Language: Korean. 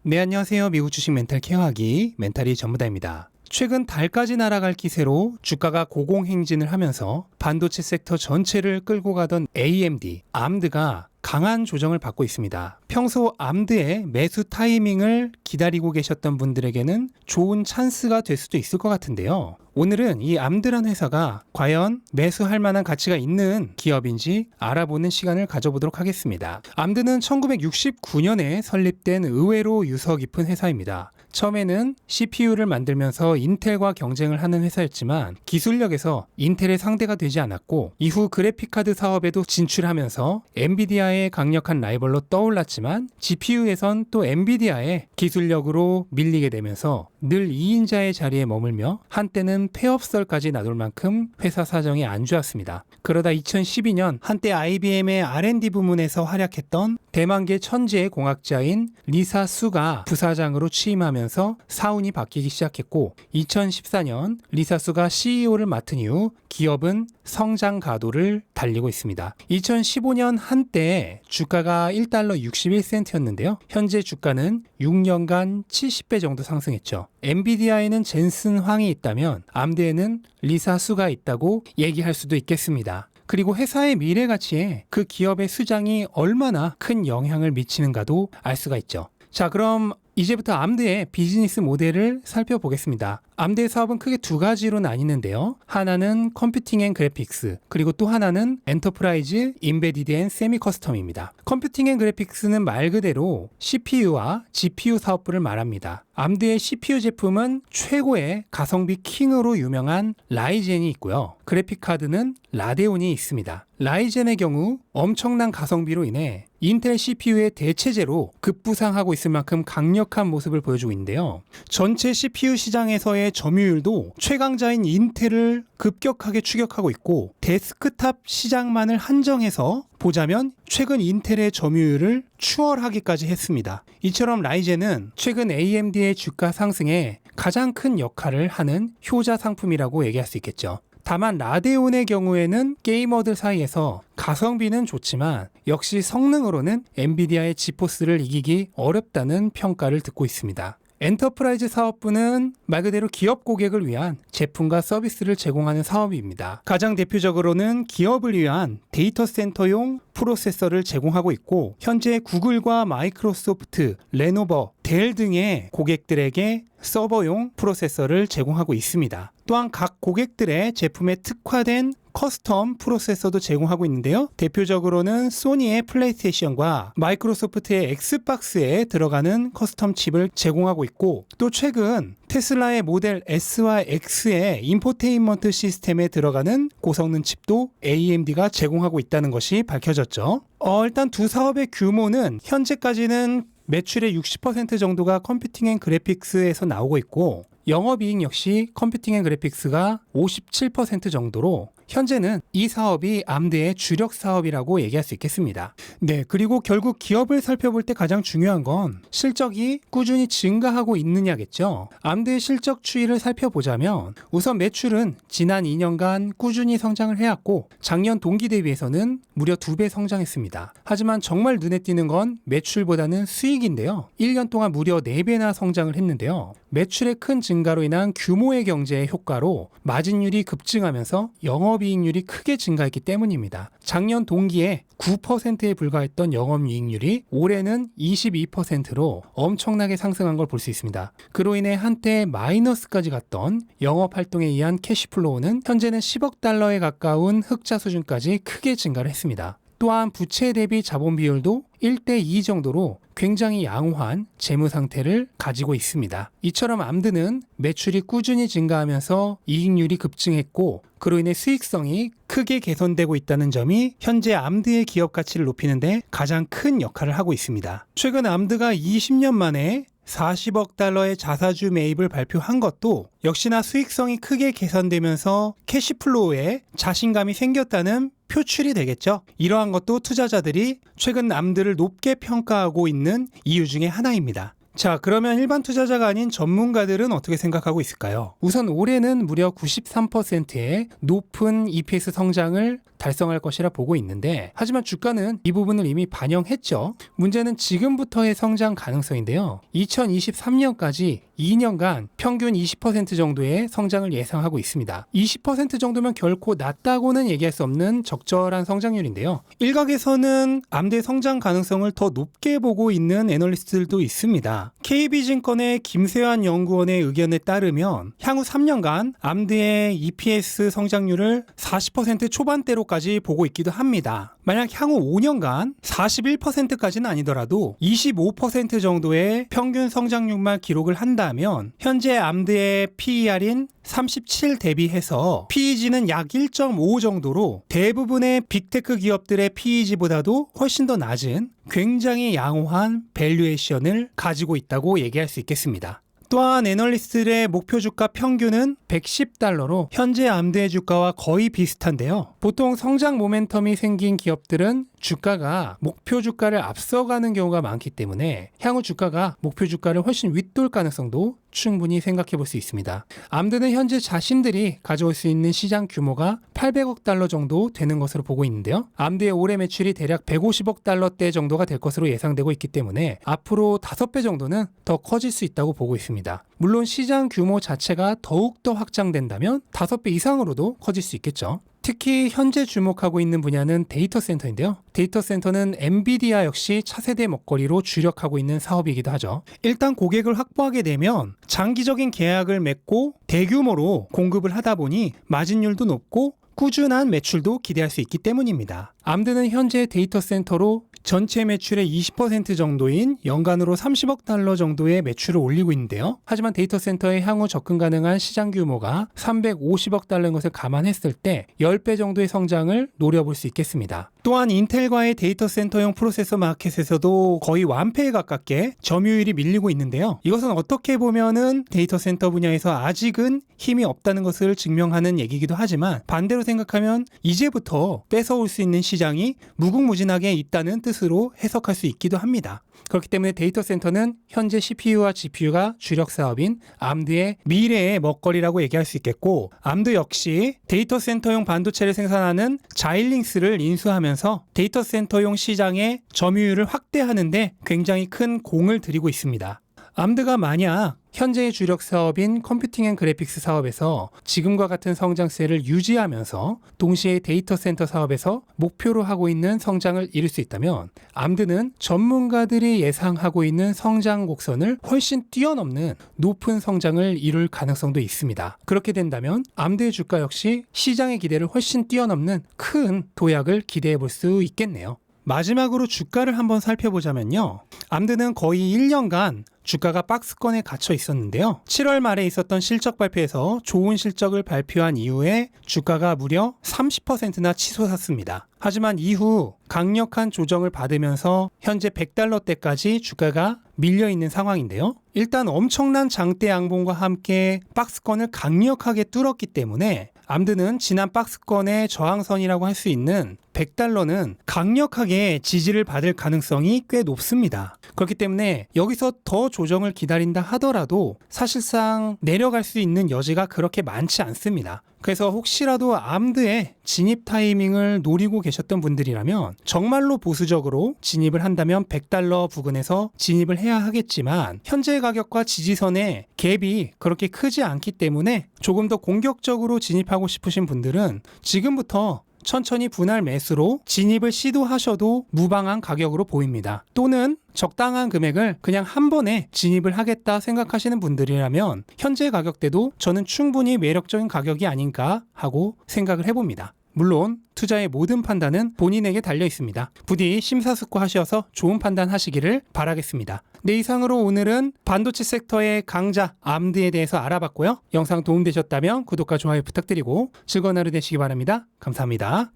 네, 안녕하세요. 미국 주식 멘탈 케어하기 멘탈이 전부다입니다. 최근 달까지 날아갈 기세로 주가가 고공행진을 하면서 반도체 섹터 전체를 끌고 가던 AMD, 암드가 강한 조정을 받고 있습니다. 평소 암드의 매수 타이밍을 기다리고 계셨던 분들에게는 좋은 찬스가 될 수도 있을 것 같은데요. 오늘은 이 암드란 회사가 과연 매수할 만한 가치가 있는 기업인지 알아보는 시간을 가져보도록 하겠습니다. 암드는 1969년에 설립된 의외로 유서 깊은 회사입니다. 처음에는 CPU를 만들면서 인텔과 경쟁을 하는 회사였지만 기술력에서 인텔의 상대가 되지 않았고, 이후 그래픽카드 사업에도 진출하면서 엔비디아의 강력한 라이벌로 떠올랐지만 GPU에선 또 엔비디아의 기술력으로 밀리게 되면서 늘 2인자의 자리에 머물며 한때는 폐업설까지 나돌 만큼 회사 사정이 안 좋았습니다. 그러다 2012년 한때 IBM의 R&D 부문에서 활약했던 대만계 천재의 공학자인 리사 수가 부사장으로 취임하면서 사운이 바뀌기 시작했고, 2014년 리사 수가 CEO를 맡은 이후 기업은 성장 가도를 달리고 있습니다. 2015년 한때 주가가 1달러 61센트였는데요. 현재 주가는 6년간 70배 정도 상승했죠. 엔비디아에는 젠슨 황이 있다면 암드에는 리사 수가 있다고 얘기할 수도 있겠습니다. 그리고 회사의 미래 가치에 그 기업의 수장이 얼마나 큰 영향을 미치는가도 알 수가 있죠. 자, 그럼 이제부터 암드의 비즈니스 모델을 살펴보겠습니다. 암드의 사업은 크게 두 가지로 나뉘는데요. 하나는 컴퓨팅 앤 그래픽스, 그리고 또 하나는 엔터프라이즈 임베디드 앤 세미 커스텀입니다. 컴퓨팅 앤 그래픽스는 말 그대로 CPU와 GPU 사업부를 말합니다. 암드의 CPU 제품은 최고의 가성비 킹으로 유명한 라이젠이 있고요. 그래픽 카드는 라데온이 있습니다. 라이젠의 경우 엄청난 가성비로 인해 인텔 CPU의 대체제로 급부상하고 있을 만큼 강력한 모습을 보여주고 있는데요. 전체 CPU 시장에서의 점유율도 최강자인 인텔을 급격하게 추격하고 있고, 데스크탑 시장만을 한정해서 보자면 최근 인텔의 점유율을 추월하기까지 했습니다. 이처럼 라이젠은 최근 AMD의 주가 상승에 가장 큰 역할을 하는 효자 상품이라고 얘기할 수 있겠죠. 다만 라데온의 경우에는 게이머들 사이에서 가성비는 좋지만 역시 성능으로는 엔비디아의 지포스를 이기기 어렵다는 평가를 듣고 있습니다. 엔터프라이즈 사업부는 말 그대로 기업 고객을 위한 제품과 서비스를 제공하는 사업입니다. 가장 대표적으로는 기업을 위한 데이터 센터용 프로세서를 제공하고 있고, 현재 구글과 마이크로소프트, 레노버, 델 등의 고객들에게 서버용 프로세서를 제공하고 있습니다. 또한 각 고객들의 제품에 특화된 커스텀 프로세서도 제공하고 있는데요. 대표적으로는 소니의 플레이스테이션과 마이크로소프트의 엑스박스에 들어가는 커스텀 칩을 제공하고 있고, 또 최근 테슬라의 모델 S와 X의 인포테인먼트 시스템에 들어가는 고성능 칩도 AMD가 제공하고 있다는 것이 밝혀졌죠. 일단 두 사업의 규모는 현재까지는 매출의 60% 정도가 컴퓨팅 앤 그래픽스에서 나오고 있고, 영업이익 역시 컴퓨팅 앤 그래픽스가 57% 정도로 현재는 이 사업이 암드의 주력 사업이라고 얘기할 수 있겠습니다. 네, 그리고 결국 기업을 살펴볼 때 가장 중요한 건 실적이 꾸준히 증가하고 있느냐겠죠. 암드의 실적 추이를 살펴보자면 우선 매출은 지난 2년간 꾸준히 성장을 해왔고, 작년 동기 대비해서는 무려 2배 성장했습니다. 하지만 정말 눈에 띄는 건 매출보다는 수익인데요. 1년 동안 무려 4배나 성장을 했는데요. 매출의 큰 증가로 인한 규모의 경제의 효과로 마진율이 급증하면서 영업이익률이 크게 증가했기 때문입니다. 작년 동기에 9%에 불과했던 영업이익률이 올해는 22%로 엄청나게 상승한 걸 볼 수 있습니다. 그로 인해 한때 마이너스까지 갔던 영업활동에 의한 캐시플로우는 현재는 10억 달러에 가까운 흑자 수준까지 크게 증가를 했습니다. 또한 부채 대비 자본 비율도 1대2 정도로 굉장히 양호한 재무 상태를 가지고 있습니다. 이처럼 암드는 매출이 꾸준히 증가하면서 이익률이 급증했고, 그로 인해 수익성이 크게 개선되고 있다는 점이 현재 암드의 기업 가치를 높이는 데 가장 큰 역할을 하고 있습니다. 최근 암드가 20년 만에 40억 달러의 자사주 매입을 발표한 것도 역시나 수익성이 크게 개선되면서 캐시플로우에 자신감이 생겼다는 표출이 되겠죠. 이러한 것도 투자자들이 최근 암드를 높게 평가하고 있는 이유 중에 하나입니다. 자, 그러면 일반 투자자가 아닌 전문가들은 어떻게 생각하고 있을까요? 우선 올해는 무려 93%의 높은 EPS 성장을 달성할 것이라 보고 있는데, 하지만 주가는 이 부분을 이미 반영했죠. 문제는 지금부터의 성장 가능성인데요. 2023년까지 2년간 평균 20% 정도의 성장을 예상하고 있습니다. 20% 정도면 결코 낮다고는 얘기할 수 없는 적절한 성장률인데요. 일각에서는 암드의 성장 가능성을 더 높게 보고 있는 애널리스트들도 있습니다. KB증권의 김세환 연구원의 의견에 따르면 향후 3년간 암드의 EPS 성장률을 40% 초반대로까지 보고 있기도 합니다. 만약 향후 5년간 41%까지는 아니더라도 25% 정도의 평균 성장률만 기록을 한다면 현재 암드의 PER인 37 대비해서 PEG는 약 1.5 정도로 대부분의 빅테크 기업들의 PEG보다도 훨씬 더 낮은 굉장히 양호한 밸류에이션을 가지고 있다고 얘기할 수 있겠습니다. 또한 애널리스트들의 목표 주가 평균은 110달러로 현재 암드의 주가와 거의 비슷한데요. 보통 성장 모멘텀이 생긴 기업들은 주가가 목표 주가를 앞서가는 경우가 많기 때문에 향후 주가가 목표 주가를 훨씬 윗돌 가능성도 충분히 생각해 볼 수 있습니다. 암드는 현재 자신들이 가져올 수 있는 시장 규모가 800억 달러 정도 되는 것으로 보고 있는데요. 암드의 올해 매출이 대략 150억 달러대 정도가 될 것으로 예상되고 있기 때문에 앞으로 5배 정도는 더 커질 수 있다고 보고 있습니다. 물론 시장 규모 자체가 더욱더 확장된다면 5배 이상으로도 커질 수 있겠죠. 특히 현재 주목하고 있는 분야는 데이터 센터인데요. 데이터 센터는 엔비디아 역시 차세대 먹거리로 주력하고 있는 사업이기도 하죠. 일단 고객을 확보하게 되면 장기적인 계약을 맺고 대규모로 공급을 하다 보니 마진율도 높고 꾸준한 매출도 기대할 수 있기 때문입니다. 암드는 현재 데이터 센터로 전체 매출의 20% 정도인 연간으로 30억 달러 정도의 매출을 올리고 있는데요. 하지만 데이터 센터의 향후 접근 가능한 시장 규모가 350억 달러인 것을 감안했을 때 10배 정도의 성장을 노려볼 수 있겠습니다. 또한 인텔과의 데이터 센터용 프로세서 마켓에서도 거의 완패에 가깝게 점유율이 밀리고 있는데요. 이것은 어떻게 보면은 데이터 센터 분야에서 아직은 힘이 없다는 것을 증명하는 얘기이기도 하지만 반대로 생각하면 이제부터 뺏어올 수 있는 시장이 무궁무진하게 있다는 뜻으로 해석할 수 있기도 합니다. 그렇기 때문에 데이터 센터는 현재 CPU와 GPU가 주력 사업인 암드의 미래의 먹거리라고 얘기할 수 있겠고, 암드 역시 데이터 센터용 반도체를 생산하는 자일링스를 인수하면서 데이터 센터용 시장의 점유율을 확대하는 데 굉장히 큰 공을 들이고 있습니다. 암드가 만약 현재의 주력 사업인 컴퓨팅 앤 그래픽스 사업에서 지금과 같은 성장세를 유지하면서 동시에 데이터 센터 사업에서 목표로 하고 있는 성장을 이룰 수 있다면 암드는 전문가들이 예상하고 있는 성장 곡선을 훨씬 뛰어넘는 높은 성장을 이룰 가능성도 있습니다. 그렇게 된다면 암드의 주가 역시 시장의 기대를 훨씬 뛰어넘는 큰 도약을 기대해 볼 수 있겠네요. 마지막으로 주가를 한번 살펴보자면요. 암드는 거의 1년간 주가가 박스권에 갇혀 있었는데요. 7월 말에 있었던 실적 발표에서 좋은 실적을 발표한 이후에 주가가 무려 30%나 치솟았습니다. 하지만 이후 강력한 조정을 받으면서 현재 100달러대까지 주가가 밀려있는 상황인데요. 일단 엄청난 장대 양봉과 함께 박스권을 강력하게 뚫었기 때문에 암드는 지난 박스권의 저항선이라고 할 수 있는 100달러는 강력하게 지지를 받을 가능성이 꽤 높습니다. 그렇기 때문에 여기서 더 조정을 기다린다 하더라도 사실상 내려갈 수 있는 여지가 그렇게 많지 않습니다. 그래서 혹시라도 암드의 진입 타이밍을 노리고 계셨던 분들이라면 정말로 보수적으로 진입을 한다면 100달러 부근에서 진입을 해야 하겠지만 현재 가격과 지지선의 갭이 그렇게 크지 않기 때문에 조금 더 공격적으로 진입하고 싶으신 분들은 지금부터 천천히 분할 매수로 진입을 시도하셔도 무방한 가격으로 보입니다. 또는 적당한 금액을 그냥 한 번에 진입을 하겠다 생각하시는 분들이라면 현재 가격대도 저는 충분히 매력적인 가격이 아닌가 하고 생각을 해봅니다. 물론 투자의 모든 판단은 본인에게 달려 있습니다. 부디 심사숙고하셔서 좋은 판단 하시기를 바라겠습니다. 네, 이상으로 오늘은 반도체 섹터의 강자 암드에 대해서 알아봤고요. 영상 도움되셨다면 구독과 좋아요 부탁드리고 즐거운 하루 되시기 바랍니다. 감사합니다.